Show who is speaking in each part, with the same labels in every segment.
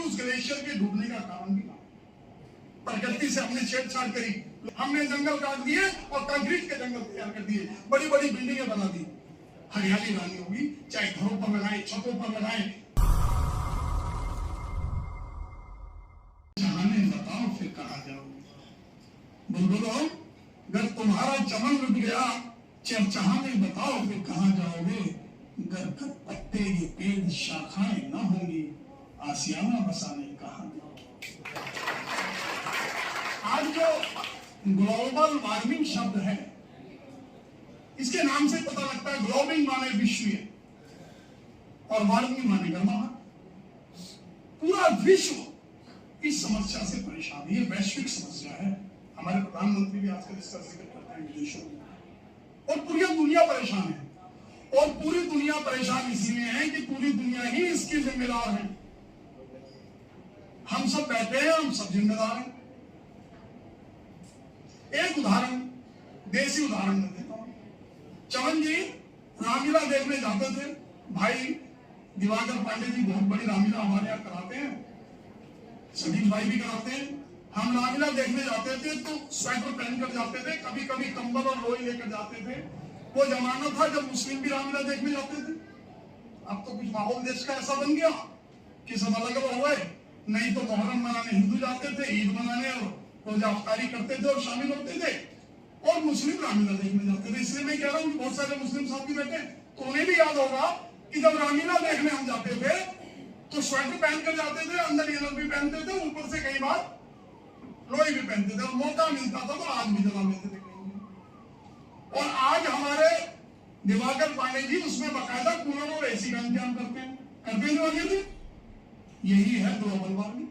Speaker 1: उस ग्लेशियर के डूबने का कारण भी ना। प्रकृति से हमने छेड़छाड़ करी, हमने जंगल काट दिए और कंक्रीट के जंगल तैयार कर दिए, बड़ी बड़ी बिल्डिंगें बना दी। हरियाली लानी होगी, चाहे घरों पर लगाए, छतों पर लगाए। जहाने बताओ फिर कहाँ जाओगे। बुलबुलो, अगर तुम्हारा चमन लुट गया, चहचहाने बताओ फिर कहाँ जाओगे। गर पत्ते ये पेड़ शाखाएं न होंगी, आसियाना बसाने कहाँ जाओगे। आज जो ग्लोबल वार्मिंग शब्द है, इसके नाम से पता लगता है ग्लोबिंग माने विश्वीय और वार्मिंग माने गर्माहट। पूरा विश्व इस समस्या से परेशान है, ये वैश्विक समस्या है। हमारे प्रधानमंत्री भी आजकल इसका जिक्र करते हैं विदेशों में, और पूरी दुनिया परेशान है। और पूरी दुनिया परेशान इसलिए है कि पूरी दुनिया ही इसकी जिम्मेदार है। हम सब बैठे हैं, हम सब जिम्मेदार हैं। एक उदाहरण, देसी उदाहरण मैं देता हूं। चमन जी रामलीला देखने जाते थे, भाई दिवाकर पांडे जी बहुत बड़ी रामलीला हमारे यहाँ कराते हैं, सतीश भाई भी कराते हैं। हम रामलीला देखने जाते थे तो स्वेटर पहन कर जाते थे, कभी कभी कंबल और लोई लेकर जाते थे। वो जमाना था जब मुस्लिम भी रामलीला देखने जाते थे। अब तो कुछ माहौल देश का ऐसा बन गया कि सब अलग अलग हो गए। नहीं तो मुहर्रम मनाने हिंदू जाते थे, ईद मनाने और रोजा अफ्तारी करते थे और शामिल होते थे, और मुस्लिम रामलीला देखने जाते थे। इसलिए मैं कह रहा हूँ कि बहुत सारे मुस्लिम साथी बैठे तो उन्हें भी याद होगा कि जब रामलीला देखने हम जाते थे तो स्वेटर पहन कर जाते थे, अंदर इनर भी पहनते थे, ऊपर से कई बार लोई भी पहनते थे, और मौका मिलता था तो आग भी जला लेते थे। और आज हमारे दिवाकर पांडे जी उसमें बाकायदा कूलर और एसी का इंतजाम करते हैं, करते नहीं वाले थे। यही है ग्लोबल वार्मिंग,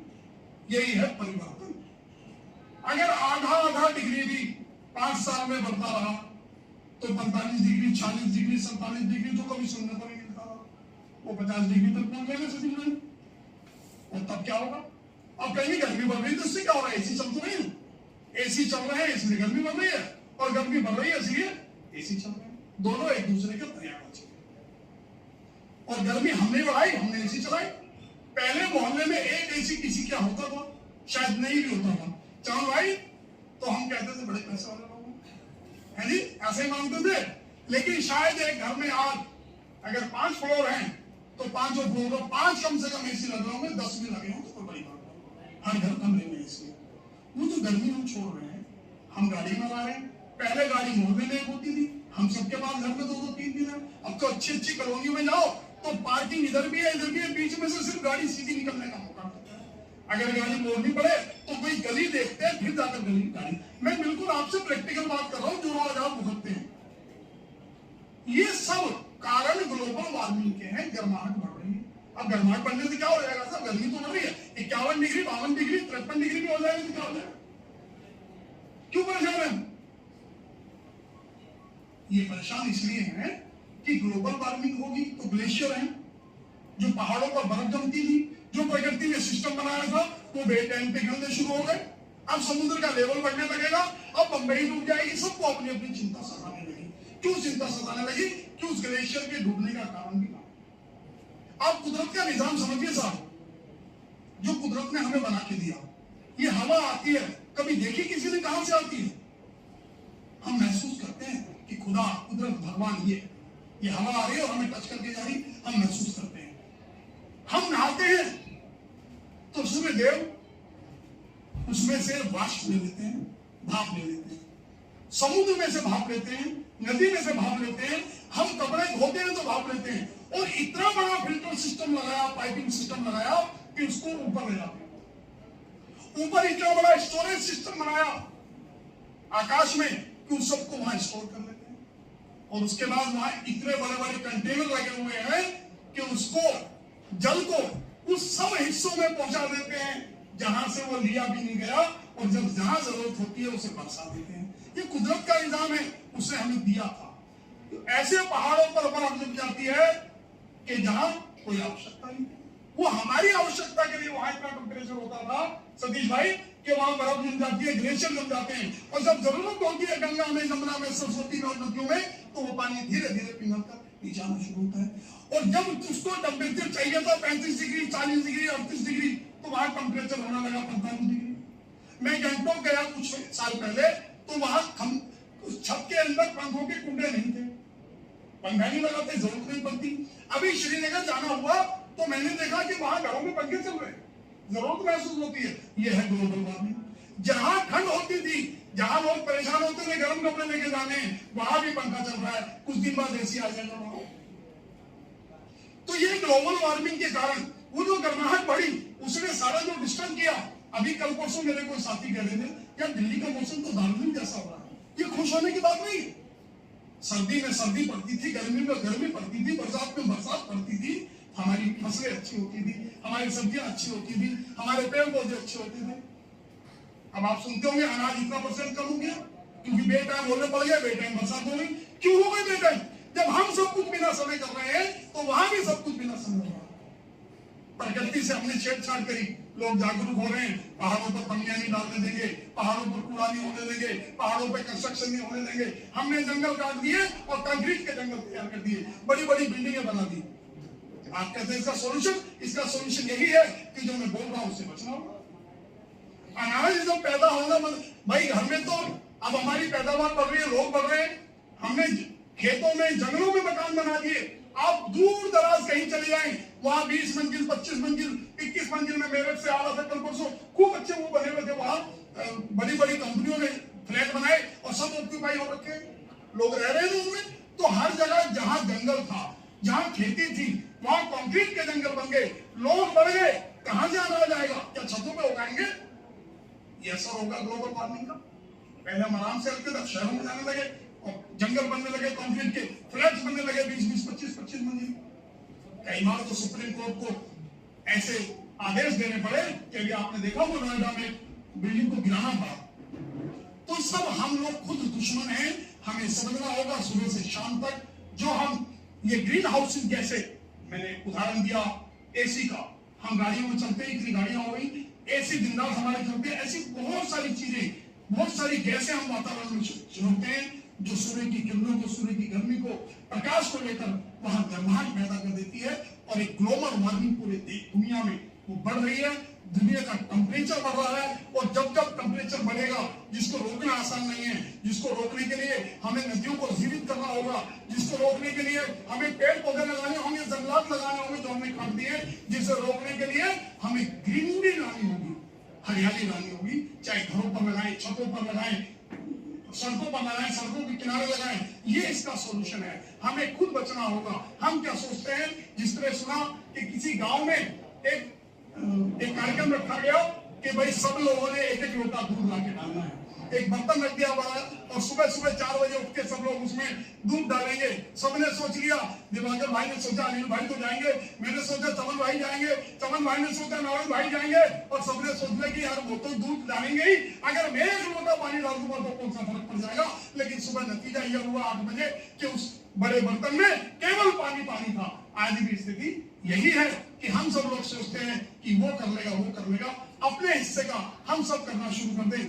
Speaker 1: यही है परिवर्तन। अगर आधा आधा डिग्री भी 5 साल में बढ़ता रहा तो 45 डिग्री, 46 डिग्री, 47 डिग्री तो कभी सुनने को नहीं मिलता था, वो 50 डिग्री तक पहुंच गए सतीश भाई। और तब क्या होगा? अब कहीं गर्मी बढ़ रही है तो इससे क्या हो रहा है? एसी चल तो नहीं, एसी चल रहे हैं इसलिए गर्मी बढ़ रही है, और गर्मी बढ़ रही है इसलिए एसी चल रहे हैं। दोनों एक दूसरे के पर्यावरण से। और गर्मी हमने बढ़ाई, हमने एसी चलाई। पहले मोहल्ले में एक एसी किसी क्या होता था, शायद नहीं भी होता था। चलो भाई तो हम कहते थे बड़े पैसे वाले लोग हैं जी, ऐसे ही मानते थे। लेकिन शायद एक घर में आज अगर 5 फ्लोर हैं तो 5 फ्लोर पर 5 कम से कम एसी लग रहे होंगे, 10 भी लगे हों तो कोई बड़ी बात नहीं। हर घर कमरे में एसी। वो जो गर्मी हम छोड़ रहे हैं, हम गाड़ी में ला रहे हैं। पहले गाड़ी मोहल्ले में एक होती थी, हम सबके पास घर में 2-2, 3 है। अब तो अच्छी अच्छी कॉलोनियों में जाओ तो पार्किंग इधर भी है, इधर भी है, बीच में से सिर्फ गाड़ी सीधी निकलने का मौका मिलता है। अगर गाड़ी मोड़नी पड़े तो कोई गली देखते हैं, फिर जाकर गली गाड़ी। मैं बिल्कुल आपसे प्रैक्टिकल बात कर रहा हूँ, जो आज आप भुगतते हैं। ये सब कारण ग्लोबल वार्मिंग के हैं। गर्माहट बढ़ रही है। अब गर्माहट बढ़ने से क्या हो जाएगा? सर गर्मी तो बढ़ रही है, 51 डिग्री, 52 डिग्री, 53 डिग्री भी हो जाएगा तो क्या हो जाएगा? क्यों परेशान है? ये परेशान इसलिए है कि ग्लोबल वार्मिंग होगी तो ग्लेशियर हैं, जो पहाड़ों पर बर्फ जमती थी, जो प्रकृति ने सिस्टम बनाया था, वो बेटाइम पे गिरने शुरू हो गए। अब समुद्र का लेवल बढ़ने लगेगा, अब बंबई डूब जाएगी। सबको अपनी अपनी चिंता सताने लगी। क्यों चिंता सताने लगी? कि उस ग्लेशियर के डूबने का कारण भी ना। आप कुदरत का निजाम समझिए साहब, जो कुदरत ने हमें बना के दिया। ये हवा आती है, कभी देखी किसी ने कहां से आती है? हम महसूस करते हैं कि खुदा, कुदरत, भगवान ये हवा आ रही है और हमें टच करके जा रही, हम महसूस करते हैं। हम नहाते हैं तो सूर्य देव उसमें से वाष्प ले लेते हैं, भाप ले लेते हैं। समुद्र में से भाप लेते हैं, नदी में से भाप लेते हैं। हम कपड़े धोते हैं तो भाप लेते हैं। और इतना बड़ा फिल्टर सिस्टम लगाया, पाइपिंग सिस्टम लगाया कि उसको ऊपर ले जाते हैं। ऊपर इतना बड़ा स्टोरेज सिस्टम बनाया आकाश में कि उस सबको वहां स्टोर कर लेते हैं। और उसके बाद वहां इतने बड़े बड़े कंटेनर लगे हुए हैं कि उसको, जल को उस सब हिस्सों में पहुंचा देते हैं जहां से वो लिया भी नहीं गया, और जब जहां जरूरत होती है उसे बरसा देते हैं। ये कुदरत का निजाम है, उसे हमें दिया था। तो ऐसे पहाड़ों पर बर्फ जम जाती है कि जहां कोई आवश्यकता नहीं है। वो हमारी आवश्यकता के लिए वहां इतना टेम्परेचर होता था सतीश भाई कि वहां बर्फ जम जाती है, ग्लेशियर जम जाते हैं। और जब जरूरत होती है गंगा में, यमुना में, सरस्वती में और नदियों में, तो वो पानी धीरे धीरे पिघल कर नीचे आना शुरू होता है। और जब उसको टेम्परेचर चाहिए था 35 डिग्री, 40 डिग्री, 38 डिग्री, तो टेम्परेचर होने लगा 45 डिग्री। मैं गैंगटॉक गया कुछ साल पहले, तो वहां छत के अंदर पंखों के कुंडे नहीं थे, पंखा नहीं लगाते, जरूरत नहीं पड़ती। अभी श्रीनगर जाना हुआ तो मैंने देखा कि वहां घरों में पंखे चल रहे हैं, जरूरत महसूस होती है। यह है ग्लोबल वार्मिंग। जहां ठंड होती थी, जहां लोग परेशान होते थे गर्म कपड़े लेके जाने, वहां भी पंखा चल रहा है, कुछ दिन बाद एसी आ जाएगा वहां। तो ये ग्लोबल वार्मिंग के कारण वो जो गर्माहट बढ़ी, उसने सारा जो डिस्टर्ब किया। अभी कल परसों मेरे कोई साथी कह रहे थे यार दिल्ली का मौसम तो दार्जिलिंग जैसा हो रहा है। ये खुश होने की बात नहीं। सर्दी में सर्दी पड़ती थी, गर्मी में गर्मी पड़ती थी, बरसात में बरसात पड़ती थी, हमारी फसलें अच्छी होती थी, हमारी सब्जियां अच्छी होती थी, हमारे पेड़ पौधे अच्छे होते थे। अब आप सुनते होंगे अनाज इतना % कम हो गया क्योंकि बेटाइम होने पड़ गया, बेटाइम बरसात हो गई। क्यों हो गई बेटाइम? जब हम सब कुछ बिना समय कर रहे हैं तो वहां भी सब कुछ बिना समय हो रहा है। प्रकृति से हमने छेड़छाड़ करी, लोग जागरूक हो रहे हैं, पहाड़ों पर पनिया नहीं डालने देंगे, पहाड़ों पर कूड़ा नहीं होने देंगे, पहाड़ों पर कंस्ट्रक्शन नहीं होने देंगे। हमने जंगल काट दिए और कंक्रीट के जंगल तैयार कर दिए, बड़ी बड़ी बिल्डिंगें बना दी। आप कहते हैं इसका सोल्यूशन यही है कि जो मैं बोल रहा हूं उससे बचना होगा। अनाज जब पैदा होगा भाई, घर में तो अब हमारी पैदावार बढ़ रही है, लोग बढ़ रहे हैं, हमने खेतों में जंगलों में मकान बना दिए। आप दूर दराज कहीं चले जाएं, वहां 20 मंजिल 25 मंजिल 21 मंजिल में मेरठ से आ रहा था कल परसों, खूब अच्छे वो बने हुए थे। वहां बड़ी बड़ी कंपनियों ने फ्लैट बनाए और सब ऑक्यूपाई हो रखे, लोग रह रहे थे उनमें। तो हर जगह जहां जंगल था, जहां खेती थी, वहां कंक्रीट के जंगल बन गए, लोग बढ़ गए। कहां से अनाज आएगा? क्या छतों पे उगाएंगे? ये असर होगा ग्लोबल वार्मिंग का। पहले हम आराम से रहते थे, शहरों में जाने लगे और जंगल बनने लगे, कंक्रीट के फ्लैट्स बनने लगे 20-20 25-25 मंजिल। कई बार तो सुप्रीम कोर्ट को ऐसे आदेश देने पड़े कि अभी आपने देखा वो नोएडा में बिल्डिंग को गिराना पड़ा। तो सब हम लोग खुद दुश्मन हैं। हमें समझना होगा सुबह से शाम तक जो हम ये ग्रीन हाउस गैसें, मैंने उदाहरण दिया एसी का, हम गाड़ियों में चलते हैं, इतनी गाड़ियां हो गई, एसी दिन रात हमारे चलते हैं। ऐसी बहुत सारी चीजें, बहुत सारी गैसें हम वातावरण में छोड़ते हैं जो सूर्य की किरणों को, सूर्य की गर्मी को, प्रकाश को लेकर वहां गर्माहट पैदा कर देती है। और एक ग्लोबल वार्मिंग पूरे दुनिया में वो बढ़ रही है, दुनिया का टेम्परेचर बढ़ रहा है। और जब जब टेम्परेचर बढ़ेगा, जिसको रोकना आसान नहीं है, जिसको रोकने के लिए हमें नदियों को जीवित करना होगा, जिसको रोकने के लिए हमें पेड़ पौधे लगाने होंगे, जंगलात लगाने होंगे जो हमने काट दिए, जिसे रोकने के लिए हमें ग्रीनरी लानी होगी, हरियाली लानी होगी। चाहे घरों पर लगाएं, छतों पर लगाएं, सड़कों पर लगाएं, सड़कों के किनारे लगाएं, ये इसका सोल्यूशन है। हमें खुद बचना होगा। हम क्या सोचते हैं, जिस तरह सुना कि किसी गांव में एक कार्यक्रम रखा गया कि भाई सब लोगों ने एक एक लोटा दूध ला के डालना है, एक बर्तन रख दिया हुआ है और सुबह सुबह 4 बजे उठ के सब लोग उसमें दूध डालेंगे। सबने सोच लिया, दिवाकर भाई ने सोचा अनिल भाई तो जाएंगे, मैंने सोचा चमन भाई जाएंगे, चमन भाई ने सोचा नवल भाई जाएंगे, और सबने सोच लिया कि यार वो तो दूध डालेंगे ही, अगर मैं एक लोटा पानी डाल दूंगा तो कौन सा फर्क पड़ जाएगा। लेकिन सुबह नतीजा यह हुआ 8 बजे कि उस बड़े बर्तन में केवल पानी पानी था। आज भी स्थिति यही है कि हम सब लोग सोचते हैं कि वो कर लेगा, वो कर लेगा। अपने हिस्से का हम सब करना शुरू कर दें।